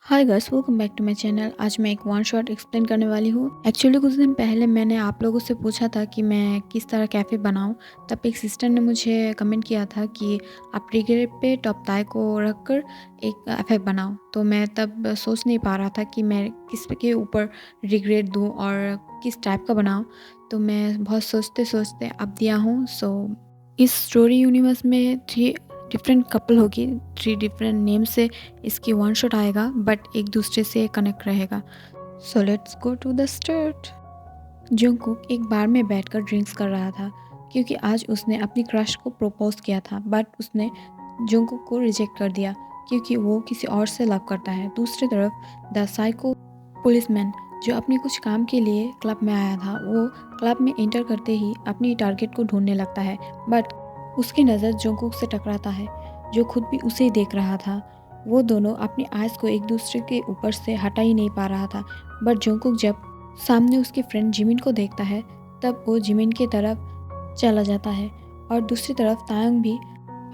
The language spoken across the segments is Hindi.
Hi guys, welcome back to my channel. आज मैं एक वन शॉट एक्सप्लेन करने वाली हूँ। एक्चुअली कुछ दिन पहले मैंने आप लोगों से पूछा था कि मैं किस तरह कैफ़े बनाऊँ। तब एक सिस्टर ने मुझे कमेंट किया था कि आप रिग्रेट पे टॉप ताई को रख कर एक कैफ़े बनाओ। तो मैं तब सोच नहीं पा रहा था कि मैं किस के ऊपर रिग्रेट दूँ और किस टाइप का बनाऊँ। तो मैं बहुत सोचते सोचते अब दिया हूँ। इस स्टोरी यूनिवर्स में 3 डिफरेंट कपल होगी, 3 डिफरेंट नेम से इसकी वन शॉट आएगा, बट एक दूसरे से कनेक्ट रहेगा। So let's go to the start. Jungkook एक बार में बैठकर ड्रिंक्स कर रहा था क्योंकि आज उसने अपनी क्रश को प्रपोज किया था, बट उसने जंगकुक को रिजेक्ट कर दिया क्योंकि वो किसी और से लव करता है। दूसरी तरफ द साइको पुलिसमैन जो अपने कुछ काम के लिए क्लब में आया था, वो क्लब में एंटर करते ही अपनी टारगेट को ढूंढने लगता है, बट उसकी नज़र जोंकुक से टकराता है जो खुद भी उसे ही देख रहा था। वो दोनों अपनी आइज़ को एक दूसरे के ऊपर से हटा ही नहीं पा रहा था, बट जोंकुक जब सामने उसके फ्रेंड जिमिन को देखता है तब वो जिमिन की तरफ चला जाता है और दूसरी तरफ तायंग भी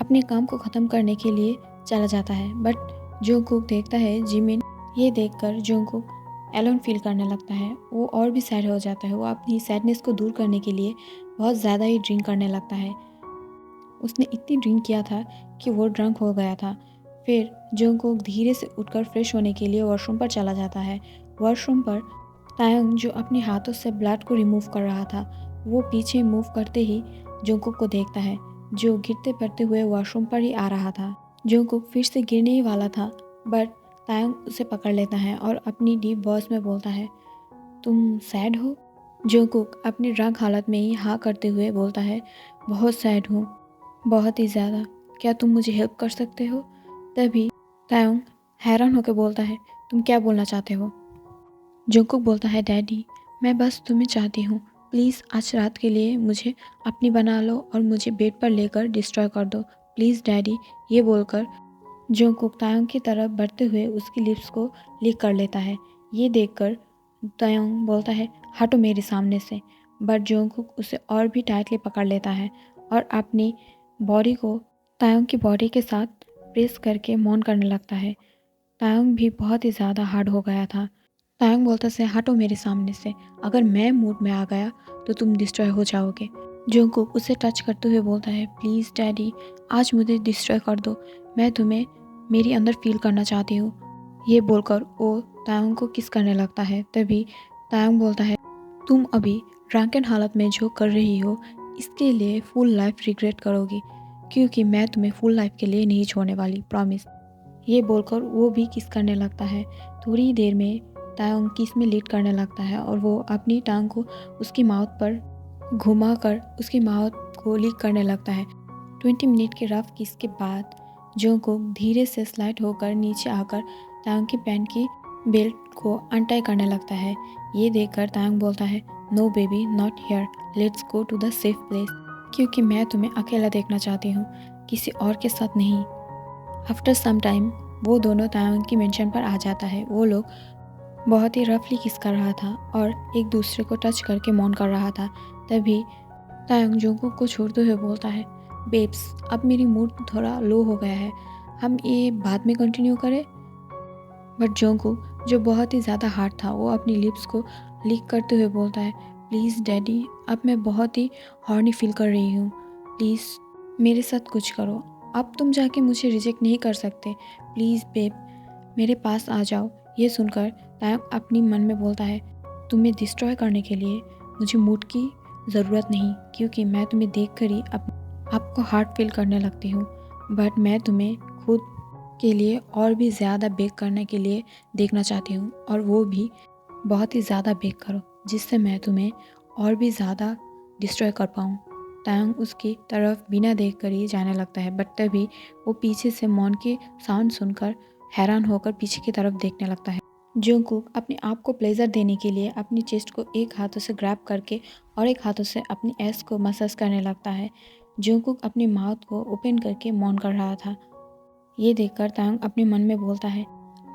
अपने काम को ख़त्म करने के लिए चला जाता है। बट जोंकुक देखता है जिमिन ये देखकर जोंकुक एलोन फील करने लगता है। वो और भी सैड हो जाता है। वो अपनी सैडनेस को दूर करने के लिए बहुत ज़्यादा ही ड्रिंक करने लगता है। उसने इतनी ड्रिंक किया था कि वो ड्रंक हो गया था। फिर जोंकुक धीरे से उठकर फ्रेश होने के लिए वॉशरूम पर चला जाता है। वॉशरूम पर तायंग जो अपने हाथों से ब्लड को रिमूव कर रहा था, वो पीछे मूव करते ही जोंकुक को देखता है जो गिरते पड़ते हुए वॉशरूम पर ही आ रहा था। जोंकुक फिर से गिरने ही वाला था, बट तायंग उसे पकड़ लेता है और अपनी डीप वॉइस में बोलता है, तुम सैड हो? जोंकुक अपनी ड्रंक हालत में ही हाँ करते हुए बोलता है, बहुत सैड हूँ, बहुत ही ज़्यादा। क्या तुम मुझे हेल्प कर सकते हो? तभी तायंग हैरान होकर बोलता है, तुम क्या बोलना चाहते हो? जोंकुक बोलता है, डैडी मैं बस तुम्हें चाहती हूँ, प्लीज़ आज रात के लिए मुझे अपनी बना लो और मुझे बेड पर लेकर डिस्ट्रॉय कर दो, प्लीज़ डैडी। ये बोलकर जोंकुक तायंग की तरफ बढ़ते हुए उसकी लिप्स को लिक कर लेता है। ये देखकर तायंग बोलता है, हटो मेरे सामने से। बट जोंकुक उसे और भी टाइटली पकड़ लेता है और अपनी बॉडी को तायंग की बॉडी के साथ प्रेस करके मौन करने लगता है। तायंग भी बहुत ही ज़्यादा हार्ड हो गया था। तायंग बोलता से, हटो मेरे सामने से, अगर मैं मूड में आ गया तो तुम डिस्ट्रॉय हो जाओगे। जोंकुक उसे टच करते हुए बोलता है, प्लीज़ डैडी आज मुझे डिस्ट्रॉय कर दो, मैं तुम्हें मेरी अंदर फील करना चाहती हूँ। ये बोलकर वो तायंग को किस करने लगता है। तभी तायंग बोलता है, तुम अभी ड्रंकन हालत में जो कर रही हो इसके लिए फुल लाइफ रिग्रेट करोगी, क्योंकि मैं तुम्हें फुल लाइफ के लिए नहीं छोड़ने वाली, प्रॉमिस। ये बोलकर वो भी किस करने लगता है। थोड़ी देर में तायंग किस में लीड करने लगता है और वो अपनी टांग को उसकी माउथ पर घुमाकर उसकी माउथ को लीक करने लगता है। 20 मिनट के रफ किस के बाद जोंकुक धीरे से स्लाइड होकर नीचे आकर तायंग की पैंट की बेल्ट को अनटाई करने लगता है। ये देखकर तायंग बोलता है, no baby not here, let's go to the safe place, क्योंकि मैं तुम्हें अकेला देखना चाहती हूँ, किसी और के साथ नहीं। आफ्टर सम टाइम वो दोनों तायंग की मेंशन पर आ जाता है। वो लोग बहुत ही रफली किस कर रहा था और एक दूसरे को टच करके मौन कर रहा था। तभी तायंग जोंकुक को छोड़ते हुए बोलता है, बेब्स अब मेरी मूड थोड़ा लो हो गया है, हम ये बाद में कंटिन्यू करें। बट जोंकुक जो बहुत ही ज़्यादा हार्ड था, वो अपनी लिप्स को लीक करते हुए बोलता है, प्लीज़ डैडी अब मैं बहुत ही हॉर्नी फील कर रही हूँ, प्लीज़ मेरे साथ कुछ करो, अब तुम जाके मुझे रिजेक्ट नहीं कर सकते, प्लीज़ बेब मेरे पास आ जाओ। ये सुनकर तायंग अपनी मन में बोलता है, तुम्हें डिस्ट्रॉय करने के लिए मुझे मूड की ज़रूरत नहीं, क्योंकि मैं तुम्हें देख कर ही आपको हार्ड फील करने लगती हूँ, बट मैं तुम्हें खुद के लिए और भी ज़्यादा बेक करने के लिए देखना चाहती हूँ, और वो भी बहुत ही ज़्यादा बेक करो जिससे मैं तुम्हें और भी ज़्यादा डिस्ट्रॉय कर पाऊँ। तायंग उसकी तरफ बिना देख कर ही जाने लगता है, बट तभी वो पीछे से मौन की साउंड सुनकर हैरान होकर पीछे की तरफ देखने लगता है। जोंकुक अपने आप को प्लेजर देने के लिए अपनी चेस्ट को एक हाथों से ग्रैब करके और एक हाथों से अपनी एस को मसाज करने लगता है। जोंकुक अपनी माउथ को ओपन करके मौन कर रहा था। ये देखकर तायंग अपने मन में बोलता है,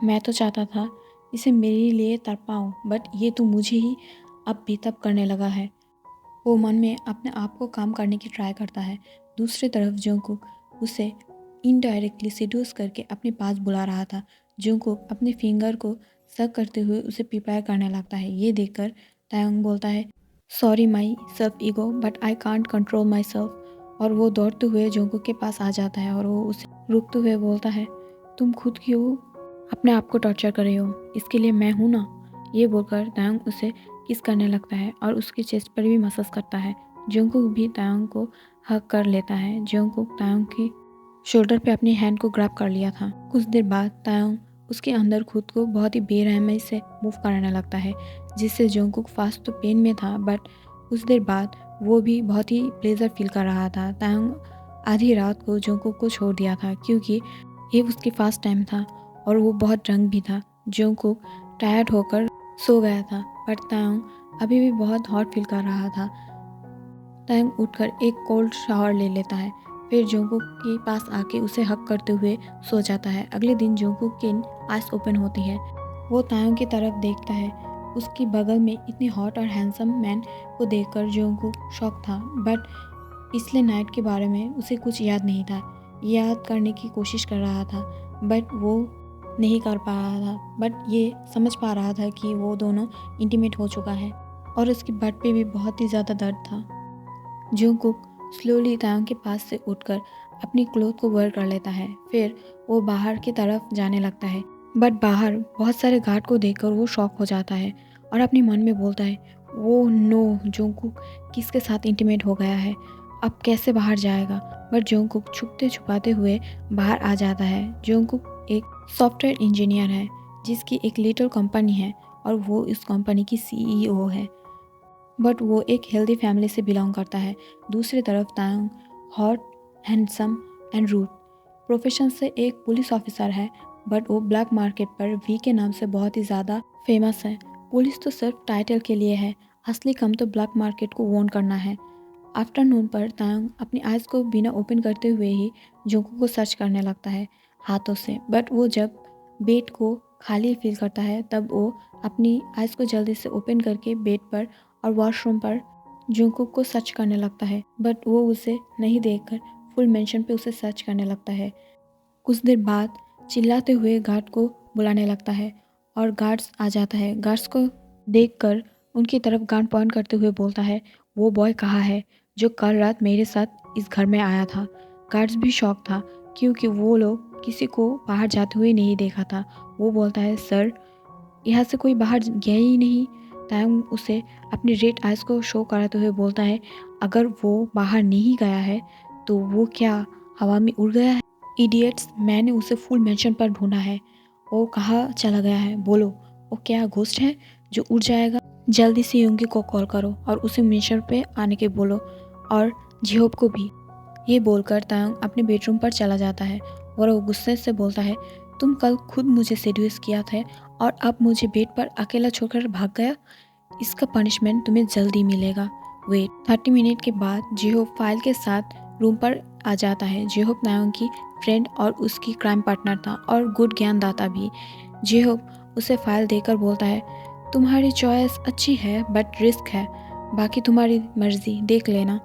मैं तो चाहता था इसे मेरे लिए तड़पाऊं, बट ये तो मुझे ही अब बेतब करने लगा है। वो मन में अपने आप को काम करने की ट्राई करता है। दूसरी तरफ जोंकुक उसे इनडायरेक्टली सिड्यूस करके अपने पास बुला रहा था। जंगकुक अपने फिंगर को सक करते हुए उसे प्रिपेयर करने लगता है। ये देखकर तायंग बोलता है, sorry my self ego but I can't control my self. और वो दौड़ते हुए जंगकुक के पास आ जाता है और वो उसे रुकते हुए बोलता है, तुम खुद क्यों अपने आप को टॉर्चर कर रहे हो, इसके लिए मैं हूँ ना। ये बोलकर तायंग उसे किस करने लगता है और उसके चेस्ट पर भी मसाज करता है। जंगकुक भी तायंग को हक कर लेता है। जंगकुक तायंग की शोल्डर पे अपनी हैंड को ग्रैब कर लिया था। कुछ देर बाद तायंग उसके अंदर खुद को बहुत ही बेरहमी से मूव करने लगता है, जिससे जंगकुक फास्ट तो पेन में था बट कुछ देर बाद वो भी बहुत ही प्लेजर फील कर रहा था। तायंग आधी रात को जंगकुक को छोड़ दिया था क्योंकि ये उसकी फास्ट टाइम था और वो बहुत ड्रंक भी था। जंगकुक टायर्ड होकर सो गया था पर तायंग अभी भी बहुत हॉट फील कर रहा था। तायंग उठकर एक कोल्ड शावर ले लेता है, फिर जंगकुक के पास आके उसे हक करते हुए सो जाता है। अगले दिन जंगकुक की आइज ओपन होती है। वो तायंग की तरफ देखता है। उसकी बगल में इतनी हॉट और हैंडसम मैन को देखकर जंगकुक शॉक था बट पिछले नाइट के बारे में उसे कुछ याद नहीं था। याद करने की कोशिश कर रहा था बट वो नहीं कर पा रहा था, बट ये समझ पा रहा था कि वो दोनों इंटीमेट हो चुका है और उसकी बट पे भी बहुत ही ज़्यादा दर्द था। जंगकुक स्लोली तायंग के पास से उठकर अपनी क्लोथ को वेयर कर लेता है, फिर वो बाहर की तरफ जाने लगता है बट बाहर बहुत सारे गार्ड को देखकर वो शॉक हो जाता है और अपने मन में बोलता है, वो नो, जंगकुक किसके साथ इंटीमेट हो गया है, अब कैसे बाहर जाएगा। बट जंगकुक छुपते छुपाते हुए बाहर आ जाता है। जंगकुक एक सॉफ्टवेयर इंजीनियर है जिसकी एक लिटिल कंपनी है और वो इस कंपनी की सीईओ है, बट वो एक हेल्दी फैमिली से बिलोंग करता है। दूसरी तरफ Taeyang hot, handsome and rude profession से एक पुलिस ऑफिसर है बट वो ब्लैक मार्केट पर वी के नाम से बहुत ही ज़्यादा फेमस है। पुलिस तो सिर्फ टाइटल के लिए है, असली काम तो ब्लैक मार्केट को वॉन करना है। आफ्टरनून पर तायंग अपनी आइज़ को बिना ओपन करते हुए ही जंगकुक को सर्च करने लगता है हाथों से, बट वो जब बेड को खाली फील करता है तब वो अपनी आइज़ को जल्दी से ओपन करके बेड पर और वॉशरूम पर जंगकुक को सर्च करने लगता है, बट वो उसे नहीं देखकर फुल मेंशन पे उसे सर्च करने लगता है। कुछ देर बाद चिल्लाते हुए गार्ड को बुलाने लगता है और गार्ड्स आ जाता है। गार्ड्स को देखकर उनकी तरफ गार्ड पॉइंट करते हुए बोलता है, वो बॉय कहाँ है जो कल रात मेरे साथ इस घर में आया था। गार्ड्स भी शॉक था क्योंकि वो लोग किसी को बाहर जाते हुए नहीं देखा था। वो बोलता है, सर यहाँ से कोई बाहर गया ही नहीं। तायंग उसे अपनी रेड आइज को शो कराते हुए बोलता है, अगर वो बाहर नहीं गया है तो वो क्या हवा में उड़ गया है। इडियट्स, मैंने उसे फुल मेंशन पर ढूंढा है, वो कहाँ चला गया है, बोलो वो क्या घोस्ट है जो उड़ जाएगा। जल्दी से योंगी को कॉल करो और उसे मेंशन पे आने के बोलो और जिहोप को भी। ये बोलकर तायंग अपने बेडरूम पर चला जाता है और वो गुस्से से बोलता है, तुम कल खुद मुझे सेड्यूस किया था और अब मुझे बेड पर अकेला छोड़कर भाग गया, इसका पनिशमेंट तुम्हें जल्दी मिलेगा। वेट 30 मिनट के बाद जिहोप फाइल के साथ रूम पर आ जाता है। जिहोप तायंग की फ्रेंड और उसकी क्राइम पार्टनर था और गुड ज्ञानदाता भी। जिहोप उसे फाइल देकर बोलता है, तुम्हारी चॉइस अच्छी है बट रिस्क है, बाकी तुम्हारी मर्जी, देख लेना।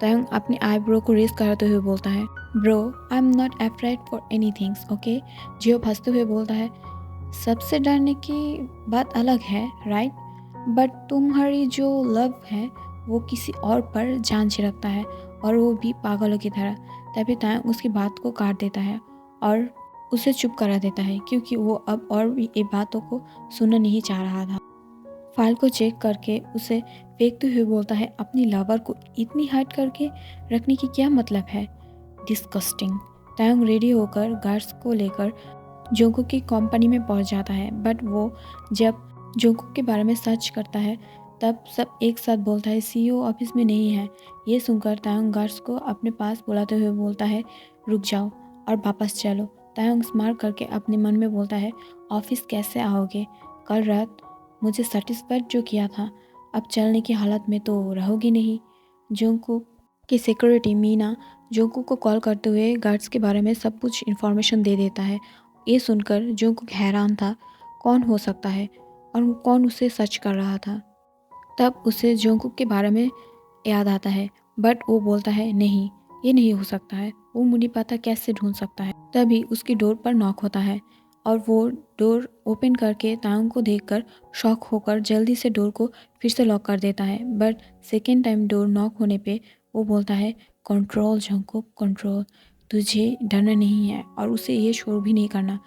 तायंग अपनी आईब्रो को रेस करते हुए बोलता है, bro I am not afraid for any things, okay. J Hope हंसते हुए बोलता है, सबसे डरने की बात अलग है राइट, बट तुम्हारी जो लव है वो किसी और पर जान छिड़कता है और वो भी पागलों की तरह। तभी तायंग उसकी बात को काट देता है और उसे चुप करा देता है क्योंकि वो अब और भी ये बातों को सुनना नहीं चाह रहा था। फाइल को चेक करके उसे फेंकते हुए बोलता है, अपनी लवर को इतनी हाइड करके रखने की क्या मतलब है, डिस्कस्टिंग। तायंग रेडी होकर गार्ड्स को लेकर जंगकुक की कंपनी में पहुंच जाता है, बट वो जब जंगकुक के बारे में सर्च करता है तब सब एक साथ बोलता है, सीईओ ऑफिस में नहीं है। ये सुनकर तायंग गार्ड्स को अपने पास बुलाते हुए बोलता है, रुक जाओ और वापस चलो। तायंग स्मार्ट करके अपने मन में बोलता है, ऑफिस कैसे आओगे, कल रात मुझे सेटिस्फाइड जो किया था, अब चलने की हालत में तो रहोगी नहीं। जंगकुक की सिक्योरिटी मीना जंगकुक को कॉल करते हुए गार्ड्स के बारे में सब कुछ इन्फॉर्मेशन दे देता है। ये सुनकर जंगकुक हैरान था, कौन हो सकता है और कौन उसे सर्च कर रहा था। तब उसे जंगकुक के बारे में याद आता है, बट वो बोलता है, नहीं ये नहीं हो सकता है, वो मुझे पता कैसे ढूंढ सकता है। तभी उसकी डोर पर नॉक होता है और वो डोर ओपन करके तायंग को देखकर शॉक होकर जल्दी से डोर को फिर से लॉक कर देता है। But second time door knock होने पे वो बोलता है, कंट्रोल जंगकुक कंट्रोल, तुझे डरना नहीं है और उसे ये शोर भी नहीं करना।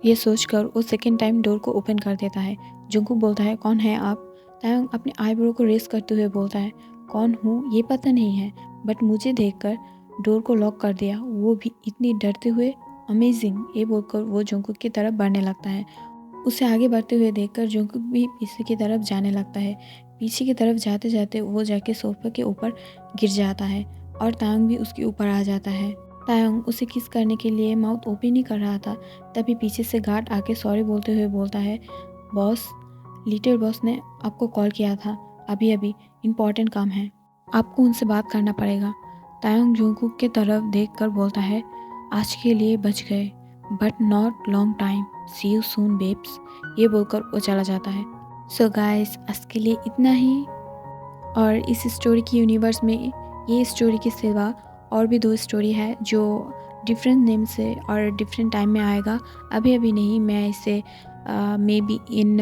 ये सोचकर वो सेकेंड टाइम डोर को ओपन कर देता है। जंगकुक बोलता है, कौन है आप? तायंग अपने आईब्रो को रेस करते हुए बोलता है, कौन हूँ ये पता नहीं है, बट मुझे देखकर डोर को लॉक कर दिया, वो भी इतनी डरते हुए, अमेजिंग। ये बोलकर वो जंगकुक की तरफ बढ़ने लगता है। उसे आगे बढ़ते हुए देखकर जंगकुक भी पीछे की तरफ जाने लगता है। पीछे की तरफ जाते जाते वो जाके सोफे के ऊपर गिर जाता है और तायंग भी उसके ऊपर आ जाता है। तायंग उसे किस करने के लिए माउथ ओपन ही कर रहा था, तभी पीछे से गार्ड आके सॉरी बोलते हुए बोलता है, बॉस, लिटिल बॉस ने आपको कॉल किया था, अभी अभी इम्पॉर्टेंट काम है, आपको उनसे बात करना पड़ेगा। तायंग जंगकुक के तरफ देखकर बोलता है, आज के लिए बच गए, but not long time, see you soon babes. ये बोलकर वो चला जाता है। सो गाइस, आज के लिए इतना ही। और इस स्टोरी की यूनिवर्स में ये स्टोरी के सिवा और भी 2 स्टोरी है जो डिफरेंट नेम से और डिफरेंट टाइम में आएगा। अभी अभी नहीं, मैं इसे मे बी इन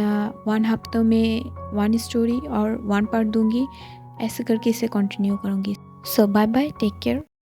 1 हफ्तों में 1 स्टोरी और 1 पार्ट दूंगी। ऐसे करके इसे कंटिन्यू करूँगी। सो बाय बाय, टेक केयर।